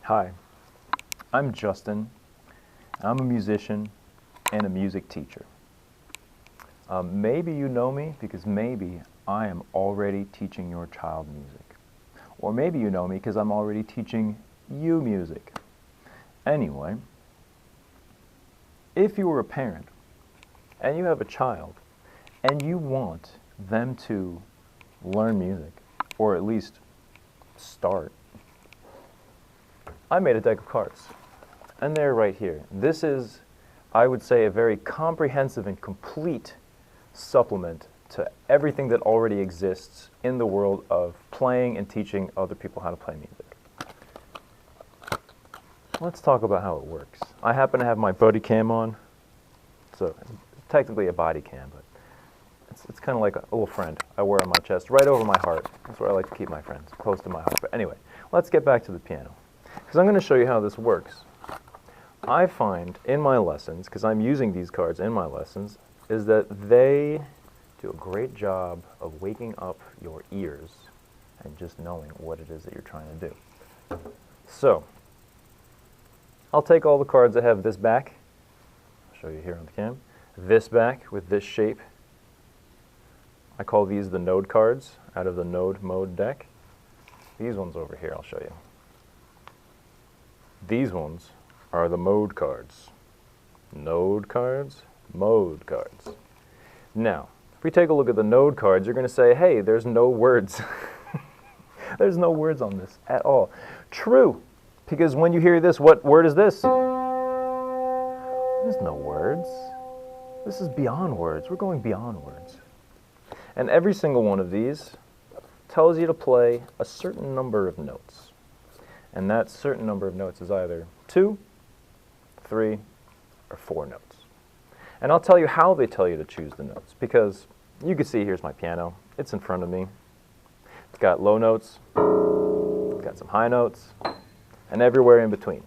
Hi, I'm Justin. I'm a musician and a music teacher. Maybe you know me because maybe I am already teaching your child music. Or maybe you know me because I'm already teaching you music. Anyway, if you were a parent and you have a child and you want them to learn music, or at least start, I made a deck of cards, and they're right here. This is, I would say, a very comprehensive and complete supplement to everything that already exists in the world of playing and teaching other people how to play music. Let's talk about how it works. I happen to have my buddy cam on, so it's technically a body cam, but it's kind of like a little friend I wear on my chest, right over my heart. That's where I like to keep my friends, close to my heart. But anyway, let's get back to the piano, because I'm going to show you how this works. I find in my lessons, because I'm using these cards in my lessons, is that they do a great job of waking up your ears and just knowing what it is that you're trying to do. So, I'll take all the cards that have this back. I'll show you here on the cam. This back with this shape. I call these the gnöd cards out of the gnöd-möd deck. These ones over here I'll show you. These ones are the mode cards. Gnöd cards, mode cards. Now, if we take a look at the gnöd cards, you're going to say, hey, there's no words. There's no words on this at all. True, because when you hear this, what word is this? There's no words. This is beyond words. We're going beyond words. And every single one of these tells you to play a certain number of notes. And that certain number of notes is either 2, 3, or 4 notes. And I'll tell you how they tell you to choose the notes, because you can see here's my piano. It's in front of me. It's got low notes, it's got some high notes, and everywhere in between.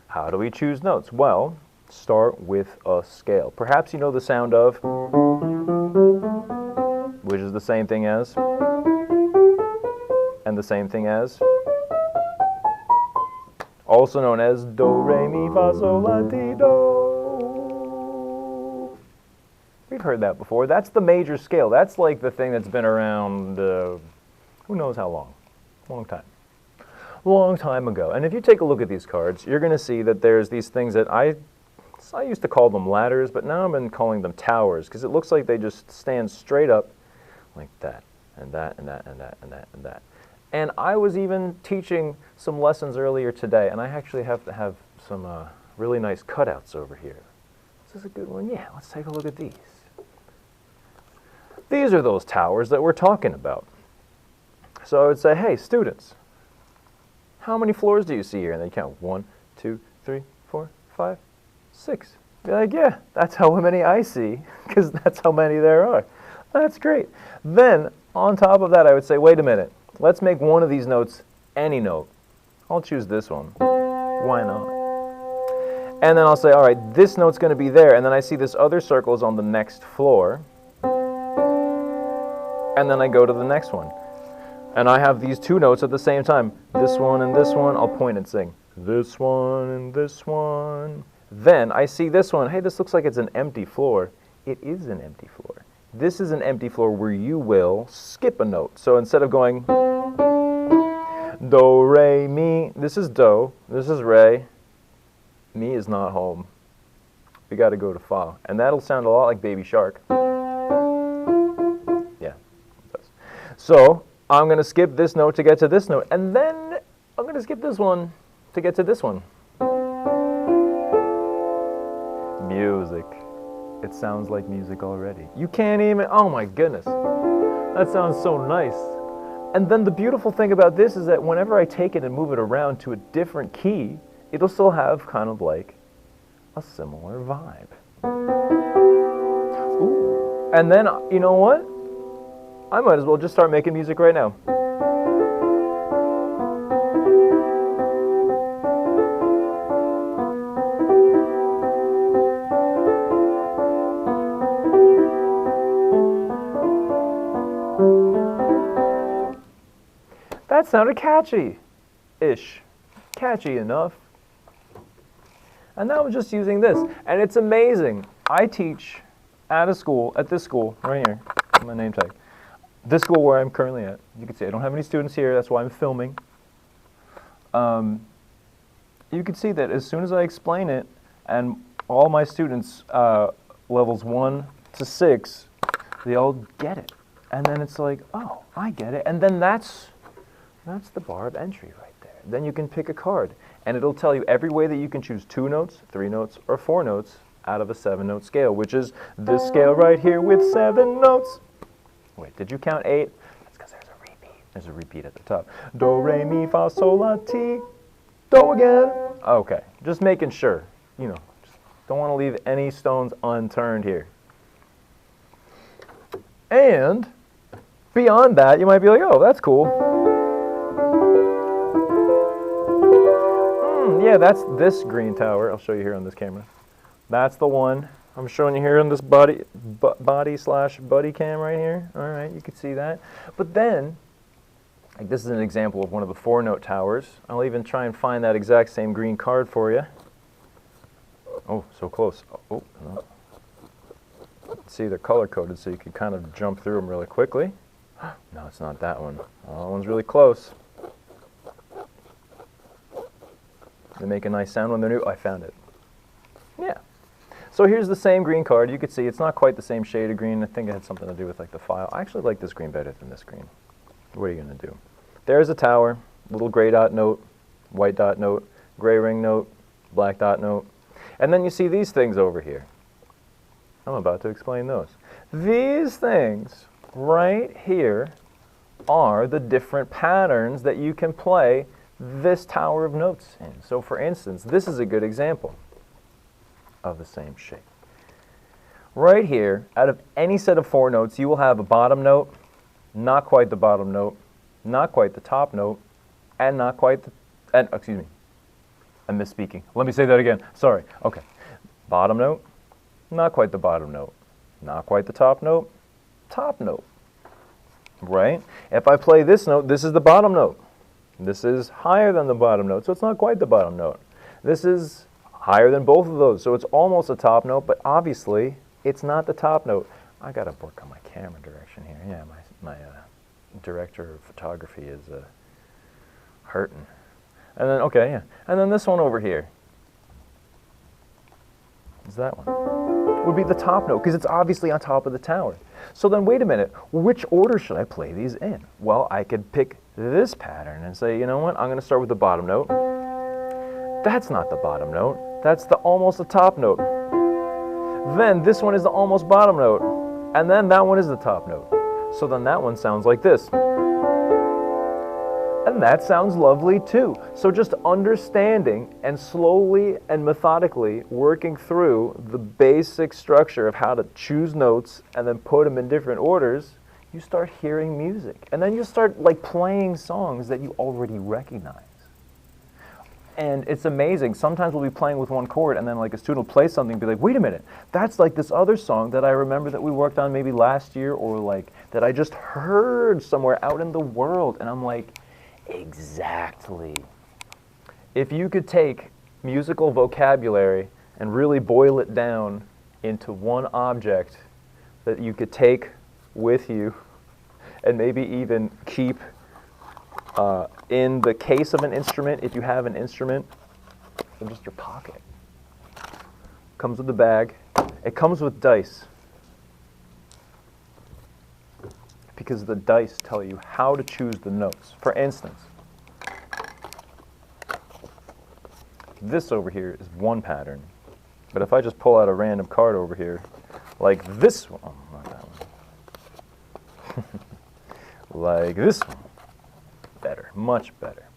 How do we choose notes? Well, start with a scale. Perhaps you know the sound of, which is the same thing as, and the same thing as, also known as do, re, mi, fa, sol, la, ti, do. We've heard that before. That's the major scale. That's like the thing that's been around, who knows how long? Long time ago. And if you take a look at these cards, you're going to see that there's these things that I used to call them ladders, but now I've been calling them towers, because it looks like they just stand straight up like that, and that, and that, and that, and that, and that. And I was even teaching some lessons earlier today, and I actually have to have some really nice cutouts over here. Is this a good one? Yeah, let's take a look at these. These are those towers that we're talking about. So I would say, hey, students, how many floors do you see here? And they count 1, 2, 3, 4, 5, 6. Be like, yeah, that's how many I see, because that's how many there are. That's great. Then, on top of that, I would say, wait a minute. Let's make one of these notes any note. I'll choose this one. Why not? And then I'll say, all right, this note's going to be there. And then I see this other circle is on the next floor. And then I go to the next one. And I have these two notes at the same time. This one and this one. I'll point and sing. This one and this one. Then I see this one. Hey, this looks like it's an empty floor. It is an empty floor. This is an empty floor where you will skip a note. So instead of going do, re, mi, this is do, this is re, mi is not home. We got to go to fa. And that'll sound a lot like Baby Shark. Yeah, it does. So I'm going to skip this note to get to this note. And then I'm going to skip this one to get to this one. Music. It sounds like music already. You can't even, oh my goodness. That sounds so nice. And then the beautiful thing about this is that whenever I take it and move it around to a different key, it'll still have kind of like a similar vibe. Ooh. And then, you know what? I might as well just start making music right now. That sounded catchy-ish. Catchy enough. And now I'm just using this. And it's amazing. I teach at this school, right here, my name tag. This school where I'm currently at. You can see I don't have any students here, that's why I'm filming. You can see that as soon as I explain it, and all my students, levels 1 to 6, they all get it. And then it's like, oh, I get it. And then that's the bar of entry right there. Then you can pick a card, and it'll tell you every way that you can choose 2 notes, 3 notes, or 4 notes out of a 7-note scale, which is this scale right here with 7 notes. Wait, did you count 8? That's because there's a repeat. There's a repeat at the top. Do, re, mi, fa, sol, la, ti, do again. Okay, just making sure. You know, just don't want to leave any stones unturned here. And beyond that, you might be like, oh, that's cool. Yeah, that's this green tower. I'll show you here on this camera. That's the one I'm showing you here on this body slash buddy cam right here. All right, you can see that. But then, like this is an example of one of the 4-note towers. I'll even try and find that exact same green card for you. Oh, so close. Oh, no. See, they're color-coded, so you can kind of jump through them really quickly. No, it's not that one. Oh, that one's really close. They make a nice sound when they're new. Oh, I found it. Yeah. So here's the same green card. You can see it's not quite the same shade of green. I think it had something to do with like the file. I actually like this green better than this green. What are you going to do? There's a tower, little gray dot note, white dot note, gray ring note, black dot note. And then you see these things over here. I'm about to explain those. These things right here are the different patterns that you can play this tower of notes in. So for instance, this is a good example of the same shape. Right here, out of any set of 4 notes, you will have a bottom note, not quite the bottom note, not quite the top note, and not quite the, and excuse me, I'm misspeaking. Let me say that again. Sorry. Okay. Bottom note, not quite the bottom note, not quite the top note, top note. Right? If I play this note, this is the bottom note. This is higher than the bottom note, so it's not quite the bottom note. This is higher than both of those, so it's almost a top note, but obviously it's not the top note. I gotta work on my camera direction here. Yeah, my director of photography is hurting. And then, okay, yeah. And then this one over here. Is that one? Would be the top note, because it's obviously on top of the tower. So then wait a minute, which order should I play these in? Well, I could pick this pattern and say, you know what, I'm going to start with the bottom note. That's not the bottom note. That's the almost the top note. Then this one is the almost bottom note. And then that one is the top note. So then that one sounds like this. And that sounds lovely too. So just understanding and slowly and methodically working through the basic structure of how to choose notes and then put them in different orders, you start hearing music. And then you start like playing songs that you already recognize. And it's amazing. Sometimes we'll be playing with one chord and then like a student will play something and be like, wait a minute, that's like this other song that I remember that we worked on maybe last year, or like that I just heard somewhere out in the world. And I'm like, exactly. If you could take musical vocabulary and really boil it down into one object that you could take with you and maybe even keep in the case of an instrument, if you have an instrument, in just your pocket. Comes with the bag. It comes with dice, because the dice tell you how to choose the notes. For instance, this over here is one pattern, but if I just pull out a random card over here, like this one, oh, not that one, like this one, better, much better.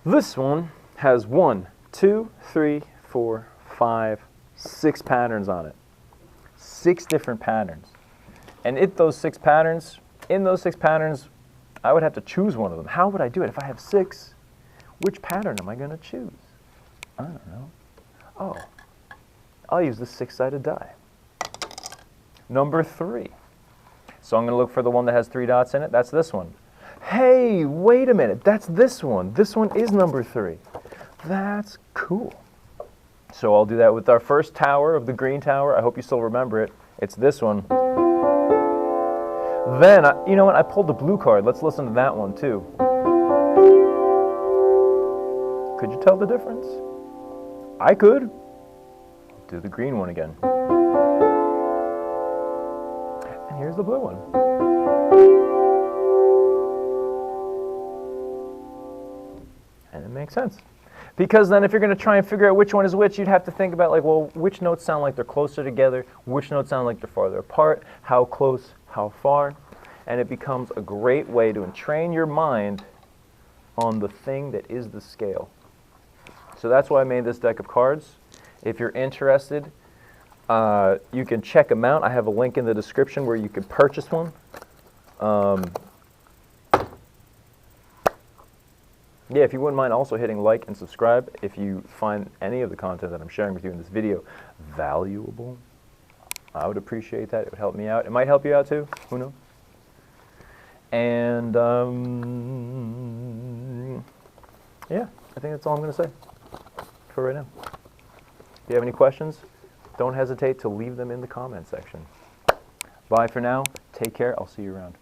This one has 1, 2, 3, 4, 5, 6 patterns on it. 6 different patterns. And in those 6 patterns, I would have to choose one of them. How would I do it? If I have 6, which pattern am I going to choose? I don't know. Oh, I'll use the 6-sided die. Number 3. So I'm going to look for the one that has 3 dots in it. That's this one. Hey, wait a minute. That's this one. This one is number 3. That's cool. So I'll do that with our first tower of the green tower. I hope you still remember it. It's this one. Then, you know what? I pulled the blue card. Let's listen to that one too. Could you tell the difference? I could. Do the green one again. And here's the blue one. And it makes sense. Because then if you're going to try and figure out which one is which, you'd have to think about, like, well, which notes sound like they're closer together, which notes sound like they're farther apart, how close, how far. And it becomes a great way to entrain your mind on the thing that is the scale. So that's why I made this deck of cards. If you're interested, you can check them out. I have a link in the description where you can purchase one. Yeah, if you wouldn't mind also hitting like and subscribe if you find any of the content that I'm sharing with you in this video valuable, I would appreciate that. It would help me out. It might help you out too. Who knows? And yeah, I think that's all I'm going to say for right now. If you have any questions, don't hesitate to leave them in the comment section. Bye for now. Take care. I'll see you around.